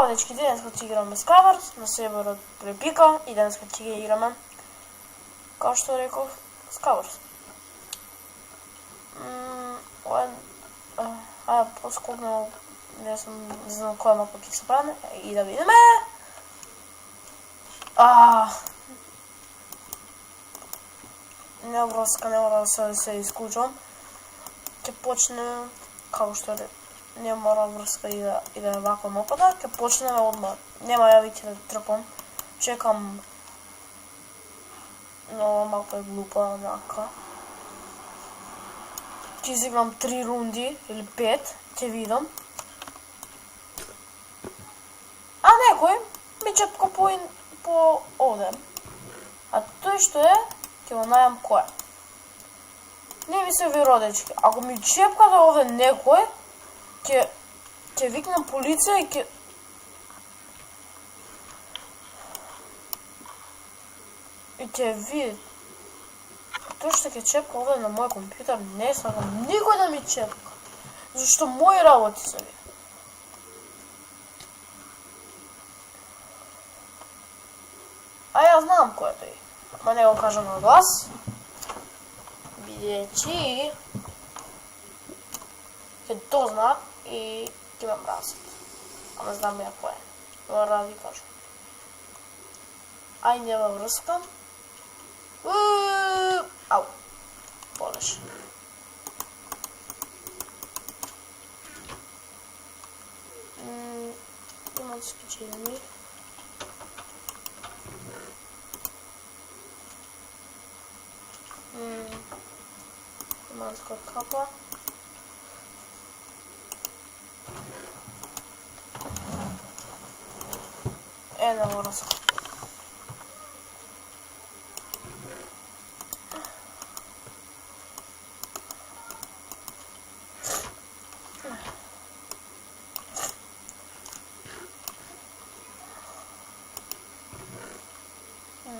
Здрава, дечки, днеска ќе играме Skywars на серверот Препика и днеска ќе ги играме, како што реков, Skywars. Ајде, поскогнемо, не знам која мапа ќе се правиме и да видиме. Не врска, не мора да се исклучам. Ќе почнем, како што реков. Не мора врска и да е ваква мапата, ќе почнеме одмah. Нема ја веќе да трпам. Чекам. Но малко е глупа, онака. Ќе изиграм 3 рунди или 5, ќе видам. А некој ми чепка по овде. А тој што е, ќе го најам кој. Не ми се верува, дечки. Ако ми чепка да овде некој, ќе викнам полиција и ќе види. Тој што ќе чепка овде на мој компјутер, не сакам никој да ми чепка. Зашто мои работи се ви. А ја знам кој е тој. Ама не го кажам на глас. Бидејќи ќе дознаат и ќе ме мразат. А не знам ја кој е. Мора да ви кажам. Ај, нема врска. Ау. Болеш. Имам скичени. Имам капа. Една врска.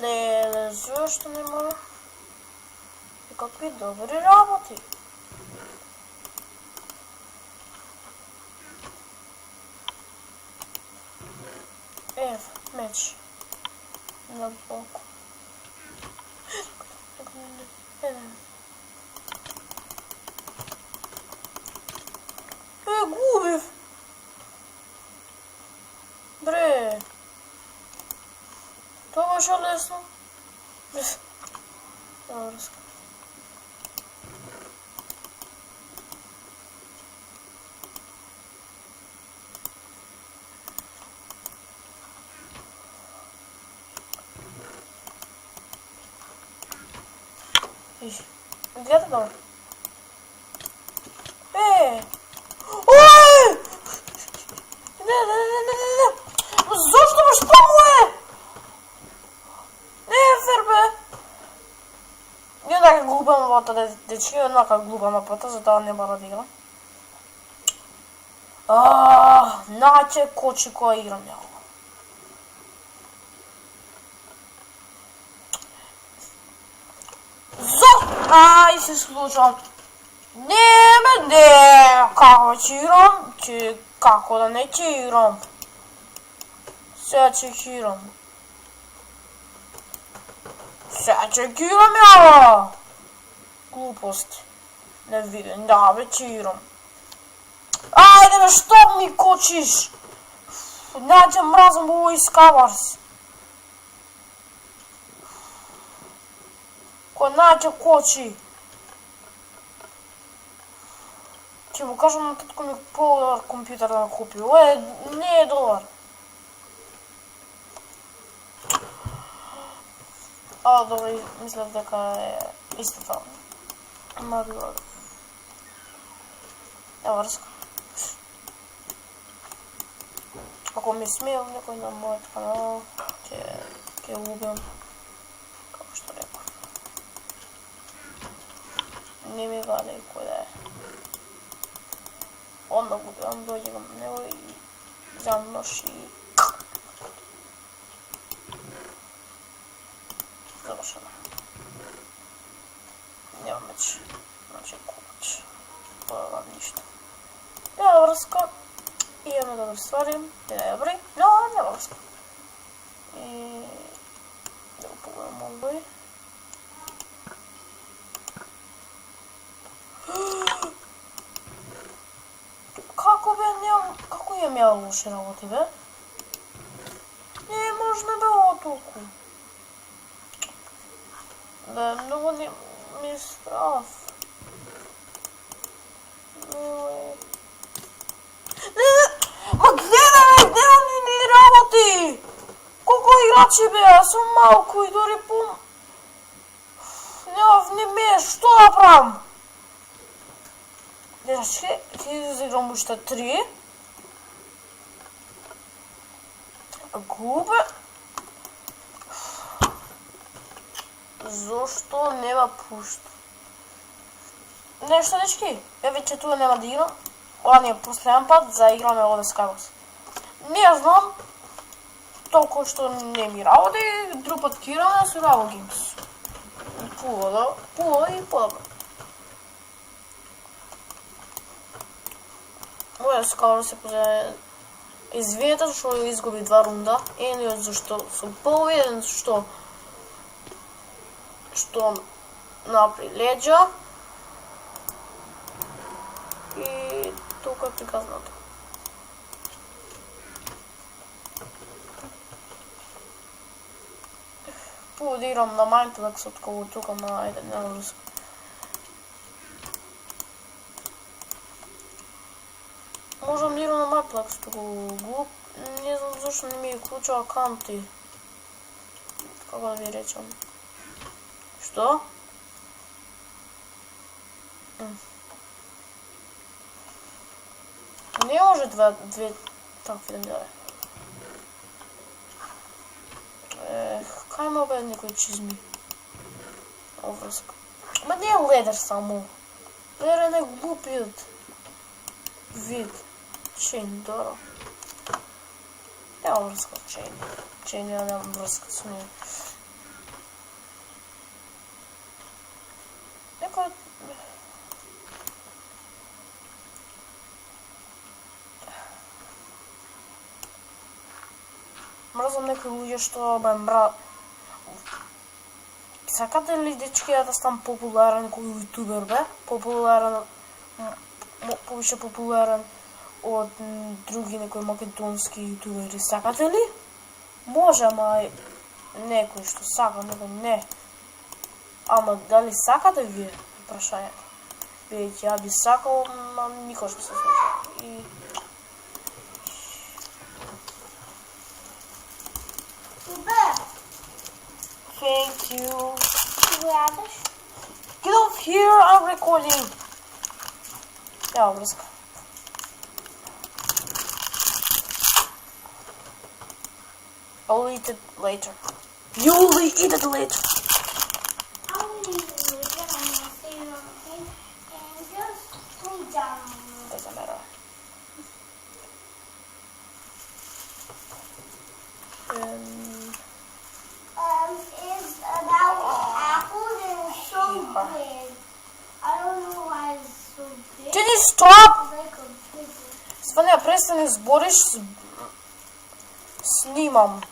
Леле, зашто не мора? И какви добри работи. Меч. На боку. Губив! Бре! Това беше лесно. Добре. Гледай долу. Ой! Не. Зашто ме штамуе? Не е фер, бе. Еднака глупа мапата, дечки, еднака глупа мапата, затоа не мора да играм. Наќе кочи која играм ја. Ај, се случам. Не, како ќе играм? Како да не ќе играм? Сега ќе играм. Сега ќе играм ја. Глупости. Не видим, да бе, ќе играм. Ајде бе, што ми кочиш? Наќе мразам овој Skywars. Кој наќе кочи. Ќе му кажам на татко ми по-добар компјутер да купи. Ој не е добар. Добре, мислев дека е истата. Марио. Ева врска. Ако ми смеел некој на мојот канал, ќе убиам. Како што реков. Не ми ваде кој да е. Одмah го убивам, дојде към него и вземам нож и... Завършено. Няма меч. Значи купач. Това нищо. Няма връзка. И имаме да го сварим. Не е добре. Но няма лоши работи, бе. Не, може не било толкова. Да, много не ми е страх. Ма гледам ни работи! Колко играчи бе, аз съм малко и дори няма внимание, що направям? Значи, ти заиграм още 3. Глупе. Защо няма пущ? Нещо, дечки. Вече това няма да играм. Ладно, последен път заиграме Ода Skywars. Не знам. Толкова, що не ми работи. Друг път кираме с Rival Games. Пула и по-добре. Ода Skywars се поземе. Извинете, защото изгуби 2 рунда. И не защо. Съм по-уверен, защо. Що направи леджа. И тук е приказаното. Поводирам на Mindplex, отколко тук на една руска. Можем да играм на Mindplex, тук глуп. Не знам защо не ми е включил аккаунти. Как да ви речам? Що? Не може две такви да ми даде. Кай има бе някой чизми? Връзка. Ма не е ледър само. Ледър е не глупият вид. Чейн, дора. Няма връзка с Чейн. Чейн няма връзка с нея. Някой... Мразам някой луѓе што ме мра... Сакате ли, дечки, да стам популарен кој ютубер, бе? Популарен... Повише популарен од други некои македонски ютубери. Сакате ли? Може, ама некој што сака, некој не. Ама дали сакате вие? Прашањето. Видите, ја би сакал, ама никош не се случи. И... Thank you. Get off here, I'm recording. Ja, връзка. I'll eat it later. You'll eat it later. I'll eat it later. I'm gonna stay on okay? And just lay down. Doesn't matter. Is about apples and it's so big. I don't know why it's so big. Can you stop? It's like a big. Сваня, престани збориш, снимам.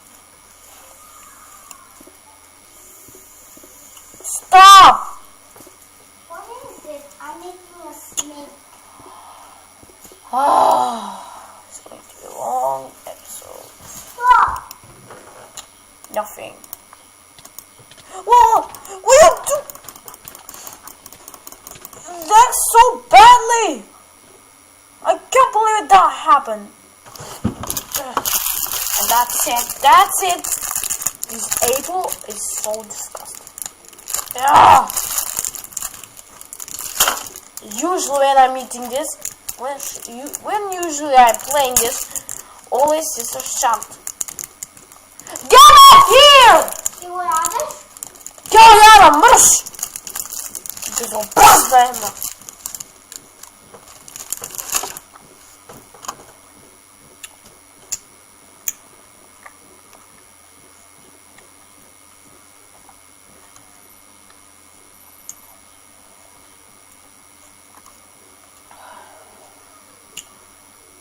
Stop! What is it? I'm making a snake. It's going to be a long episode. Stop! Nothing. Whoa! We have to... That's so badly! I can't believe that happened. And that's it. That's it. This apple is so disgusting. Yeah. Usually when I'm eating this, when usually I'm playing this, always is a shot. Get off here! See what happens? Get out of mush! Ти го паздаема!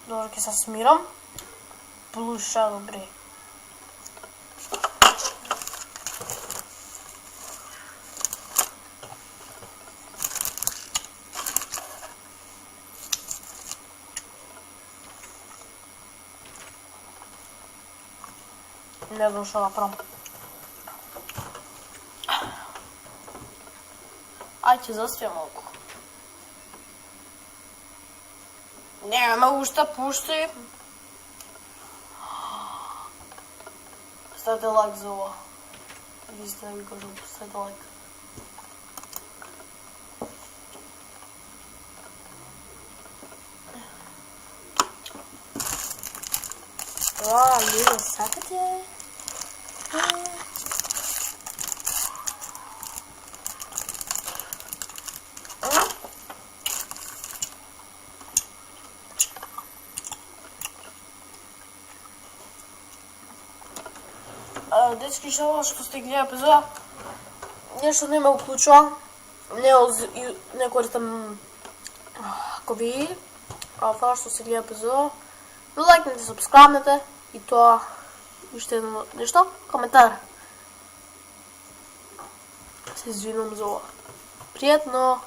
Добре, ќе се смирам. Плуша, добре. Не знам што направам. Ајде, заспија малку. Нема уште пушти. Ставите лайк за ова. Ви сте да ви кажам, ставите лайк. Това, лига, сакате? Дечки, што сте гледа епизода, нешто не ме уклучува, не користам кови, а това што се гледа епизода, лайкнете, сабскрайбнете и тоа уште едно нешто, коментар. Се извинувам за ова. Пријатно!